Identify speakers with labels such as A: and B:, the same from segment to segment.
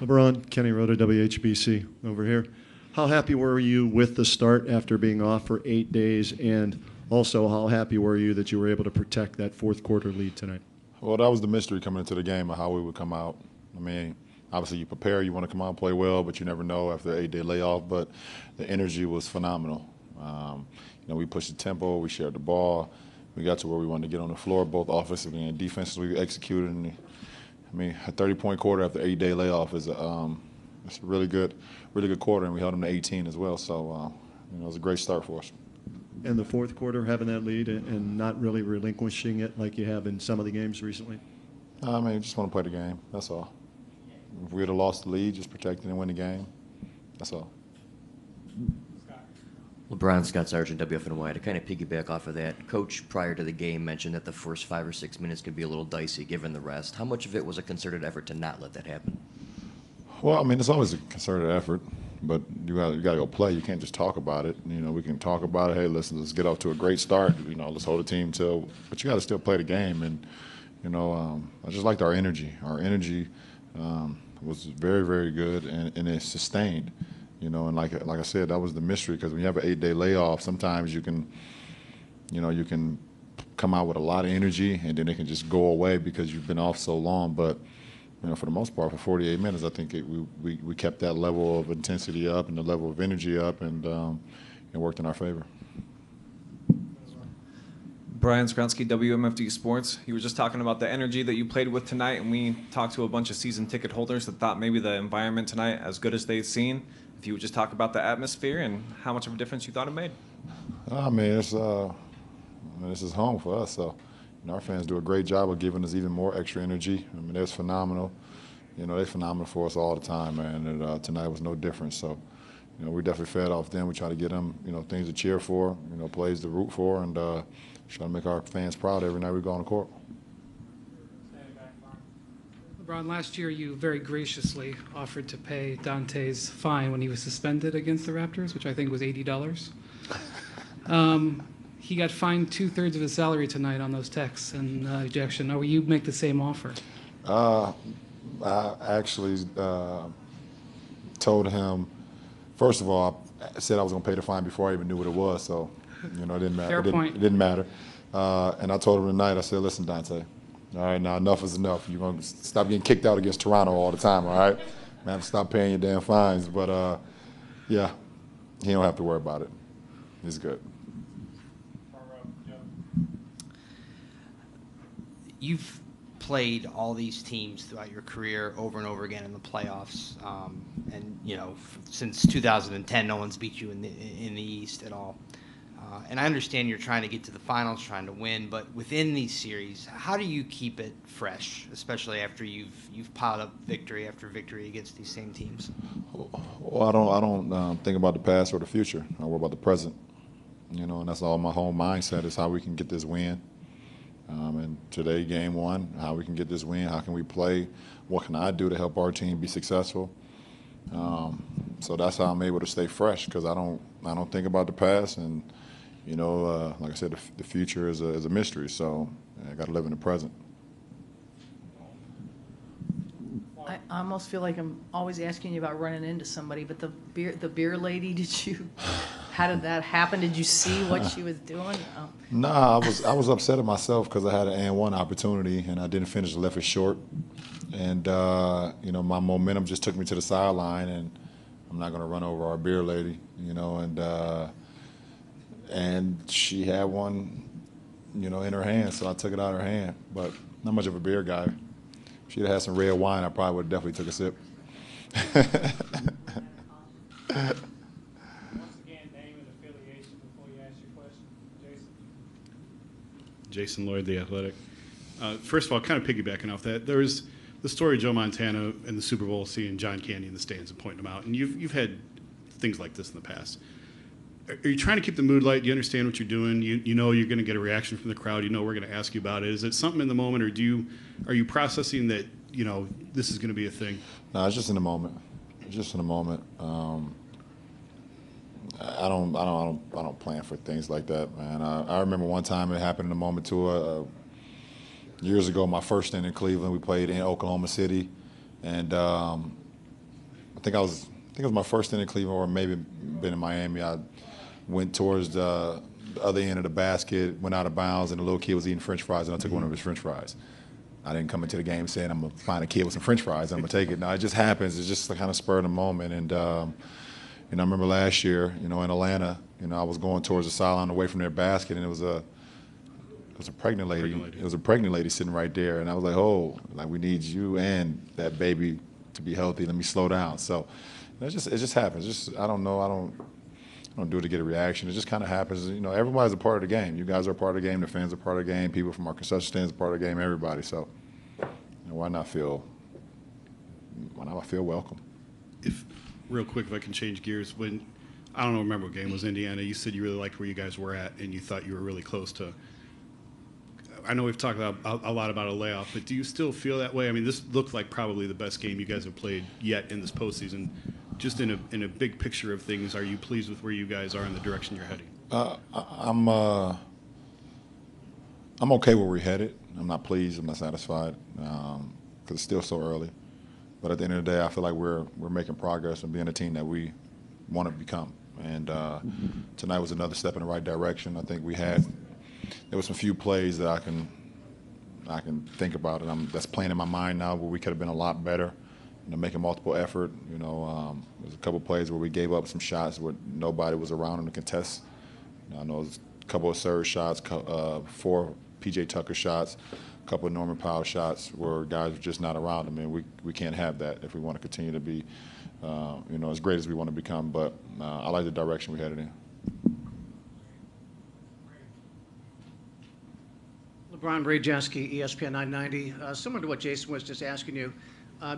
A: LeBron, Kenny Rhoda, WHBC over here. How happy were you with the start after being off for 8 days? And also, how happy were you that you were able to protect that fourth quarter lead tonight?
B: Well, that was the mystery coming into the game of how we would come out. I mean, obviously you prepare, you want to come out and play well, but you never know after an 8-day layoff. But the energy was phenomenal. We pushed the tempo, we shared the ball, we got to where we wanted to get on the floor, both offensively and defensively. We executed. And, a 30-point quarter after 8-day layoff is it's a really good quarter, and we held them to 18 as well. So it was a great start for us.
A: And the fourth quarter, having that lead and not really relinquishing it like you have in some of the games recently?
B: Just want to play the game. That's all. If we had lost the lead, just protect it and win the game. That's all.
C: LeBron, Scott Sargent, WFNY. To kind of piggyback off of that, Coach, prior to the game, mentioned that the first 5 or 6 minutes could be a little dicey given the rest. How much of it was a concerted effort to not let that happen?
B: Well, it's always a concerted effort, but you got to go play. You can't just talk about it. We can talk about it. Hey, listen, let's get off to a great start. Let's hold the team till, but you got to still play the game. And I just liked our energy. Our energy was very, very good, and it sustained. And like I said, that was the mystery, because when you have an 8-day layoff, sometimes you can come out with a lot of energy, and then it can just go away because you've been off so long. But for the most part, for 48 minutes, I think we kept that level of intensity up and the level of energy up, and it worked in our favor.
D: Brian Skronsky, WMFD Sports. You were just talking about the energy that you played with tonight, and we talked to a bunch of season ticket holders that thought maybe the environment tonight, as good as they'd seen. If you would just talk about the atmosphere and how much of a difference you thought it made.
B: This is home for us, so our fans do a great job of giving us even more extra energy. They're phenomenal. They're phenomenal for us all the time, man. And tonight was no different. So, we definitely fed off them. We try to get them, things to cheer for, plays to root for, and try to make our fans proud every night we go on the court.
E: LeBron, last year you very graciously offered to pay Dante's fine when he was suspended against the Raptors, which I think was $80. He got fined 2/3 of his salary tonight on those texts and ejection. Will you make the same offer?
B: I actually told him, first of all, I said I was going to pay the fine before I even knew what it was, so it didn't matter.
E: Fair point.
B: It didn't matter. And I told him tonight, I said, listen, Dante, all right, now enough is enough. You're going to stop getting kicked out against Toronto all the time, all right? Man, stop paying your damn fines. But, yeah, he don't have to worry about it. He's good.
F: You've played all these teams throughout your career over and over again in the playoffs. Since 2010, no one's beat you in the East at all. And I understand you're trying to get to the finals, trying to win, but within these series, how do you keep it fresh, especially after you've piled up victory after victory against these same teams?
B: Well, I don't think about the past or the future. I worry about the present, and that's all my whole mindset is how we can get this win. And today, game one, how we can get this win, how can we play, what can I do to help our team be successful? So that's how I'm able to stay fresh, because I don't think about the past, and like I said, the future is a mystery. So I got to live in the present.
G: I almost feel like I'm always asking you about running into somebody, but the beer lady, how did that happen? Did you see what she was doing? Oh.
B: No, I was upset at myself because I had an and one opportunity and I didn't finish, left it short. And my momentum just took me to the sideline, and I'm not going to run over our beer lady, and she had one, in her hand, so I took it out of her hand. But not much of a beer guy. If she'd had some red wine, I probably would have definitely took a sip.
H: Once again, name and affiliation before you ask your question.
I: Jason Lloyd, The Athletic. First of all, kind of piggybacking off that, there's the story of Joe Montana in the Super Bowl seeing John Candy in the stands and pointing him out, and you've had things like this in the past. Are you trying to keep the mood light? Do you understand what you're doing? You know you're going to get a reaction from the crowd. You know we're going to ask you about it. Is it something in the moment, or are you processing that this is going to be a thing?
B: No, it's just in the moment. It's just in the moment. I don't plan for things like that, man. I remember one time it happened in a moment too. Years ago, my first stint in Cleveland, we played in Oklahoma City, and think it was my first stint in Cleveland, or maybe been in Miami. I went towards the other end of the basket, went out of bounds, and the little kid was eating French fries, and I took one of his French fries. I didn't come into the game saying I'm gonna find a kid with some French fries, I'm gonna take it. No, it just happens. It's just the kind of spur of the moment. And I remember last year, in Atlanta, I was going towards the sideline away from their basket, and it was a pregnant lady. It was a pregnant lady sitting right there, and I was like, oh, like we need you and that baby to be healthy. Let me slow down. So it just happens. I don't know. I don't do it to get a reaction. It just kind of happens. Everybody's a part of the game. You guys are a part of the game. The fans are part of the game. People from our concession stands are part of the game. Everybody. So why not feel welcome?
I: Real quick, if I can change gears, I don't remember what game it was, Indiana. You said you really liked where you guys were at, and you thought you were really close to. I know we've talked a lot about a layoff, but do you still feel that way? I mean, this looked like probably the best game you guys have played yet in this postseason. Just in a big picture of things, are you pleased with where you guys are in the direction you're heading?
B: I'm okay where we're headed. I'm not pleased. I'm not satisfied because it's still so early. But at the end of the day, I feel like we're making progress and being a team that we want to become. And tonight was another step in the right direction. I think there were some few plays that I can think about, and that's playing in my mind now where we could have been a lot better. Making multiple effort. There's a couple plays where we gave up some shots where nobody was around to contest. I know there's a couple of Serge shots, 4 P.J. Tucker shots, a couple of Norman Powell shots where guys were just not around. I mean, we can't have that if we want to continue to be, as great as we want to become. But I like the direction we're headed in.
J: LeBron, Ray Jansky, ESPN 990. Similar to what Jason was just asking you,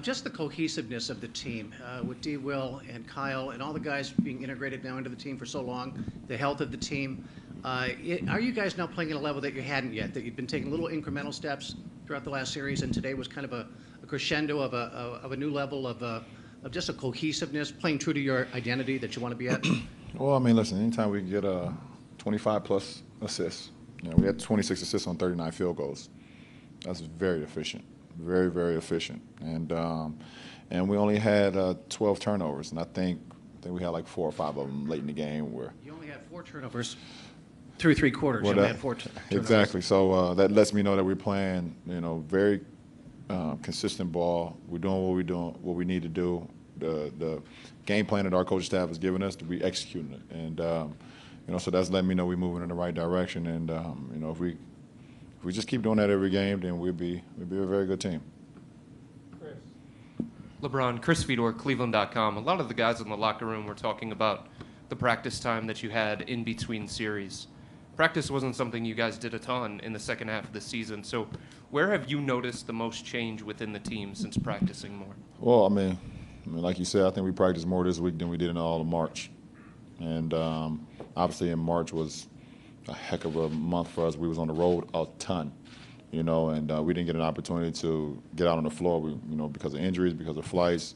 J: just the cohesiveness of the team with D. Will and Kyle and all the guys being integrated now into the team for so long, the health of the team. Are you guys now playing at a level that you hadn't yet, that you've been taking little incremental steps throughout the last series, and today was kind of a crescendo of a new level of just a cohesiveness, playing true to your identity that you want to be at?
B: Well, I mean, listen, anytime we can get 25-plus assists, we had 26 assists on 39 field goals. That's very efficient. Very, very efficient, and we only had 12 turnovers, and I think we had like 4 or 5 of them late in the game. Where
J: you only had 4 turnovers through 3 quarters. You only had 4 turnovers.
B: Exactly. So that lets me know that we're playing, very consistent ball. We're doing what we need to do. The game plan that our coaching staff has given us, we executing it, and so that's letting me know we're moving in the right direction. And if we just keep doing that every game, then we'll be a very good team.
K: LeBron, Chris Fedor, Cleveland.com. A lot of the guys in the locker room were talking about the practice time that you had in between series. Practice wasn't something you guys did a ton in the second half of the season. So where have you noticed the most change within the team since practicing more?
B: Well, I mean, like you said, I think we practiced more this week than we did in all of March. And obviously in March was a heck of a month for us. We was on the road a ton, and we didn't get an opportunity to get out on the floor, because of injuries, because of flights,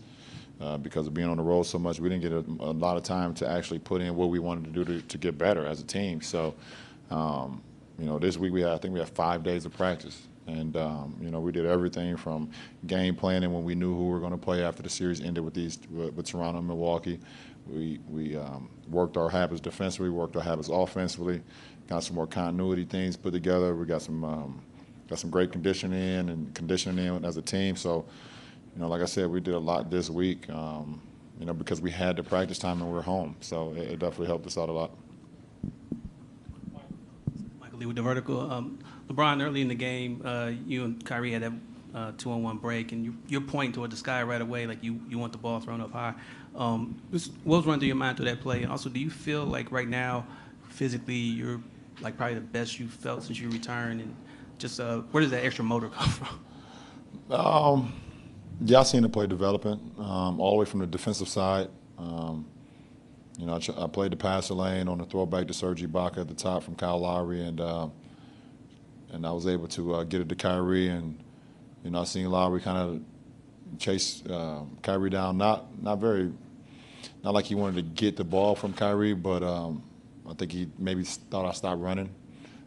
B: because of being on the road so much. We didn't get a lot of time to actually put in what we wanted to do to get better as a team. So, this week I think we had 5 days of practice. And, we did everything from game planning when we knew who we were going to play after the series ended with Toronto and Milwaukee. We worked our habits defensively, worked our habits offensively, got some more continuity things put together. We got some great conditioning in as a team. So, like I said, we did a lot this week, because we had the practice time and we were home. So it definitely helped us out a lot.
L: Michael Lee with The Vertical. LeBron, early in the game, you and Kyrie had that 2-on-1 break, and you're pointing toward the sky right away, like you want the ball thrown up high. What was running through your mind through that play? And also, do you feel like right now, physically, you're like probably the best you've felt since you returned? And just where does that extra motor come from?
B: Yeah, I've seen the play developing all the way from the defensive side. I played the passer lane on the throwback to Serge Ibaka at the top from Kyle Lowry, and I was able to get it to Kyrie, and I seen Lowry kind of chase Kyrie down, not like he wanted to get the ball from Kyrie, but I think he maybe thought I stopped running.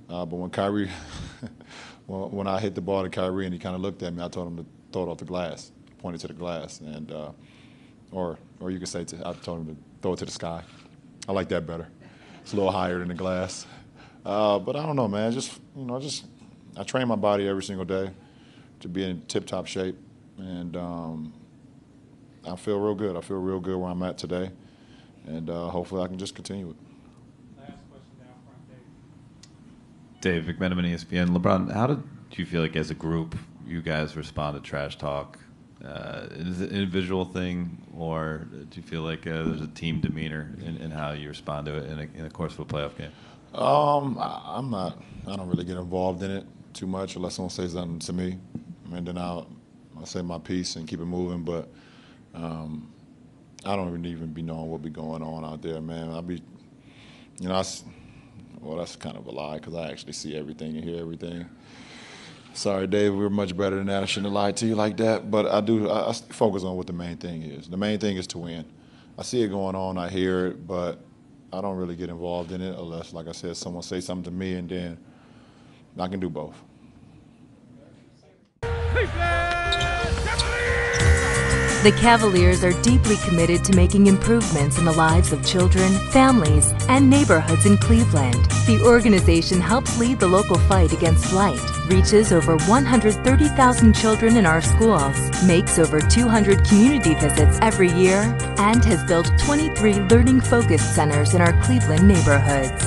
B: But when Kyrie, when I hit the ball to Kyrie and he kind of looked at me, I told him to throw it off the glass, pointed to the glass, and or you could say I told him to throw it to the sky. I like that better. It's a little higher than the glass. But I don't know, man. I train my body every single day to be in tip-top shape, and I feel real good. I feel real good where I'm at today, and hopefully I can just continue it.
H: Last question down front, Dave.
M: Dave McMenamin, ESPN. LeBron, how did you feel like as a group you guys respond to trash talk? Is it an individual thing, or do you feel like there's a team demeanor in how you respond to it in the course of a playoff game?
B: I'm not. I don't really get involved in it too much unless someone says something to me, and then I'll say my piece and keep it moving. But I don't even be knowing what be going on out there, man. I'll be, well, that's kind of a lie because I actually see everything and hear everything. Sorry, Dave, we're much better than that. I shouldn't have lied to you like that. But I focus on what the main thing is. The main thing is to win. I see it going on, I hear it, but I don't really get involved in it unless, like I said, someone say something to me, and then I can do both.
N: The Cavaliers are deeply committed to making improvements in the lives of children, families, and neighborhoods in Cleveland. The organization helps lead the local fight against blight, reaches over 130,000 children in our schools, makes over 200 community visits every year, and has built 23 learning-focused centers in our Cleveland neighborhoods.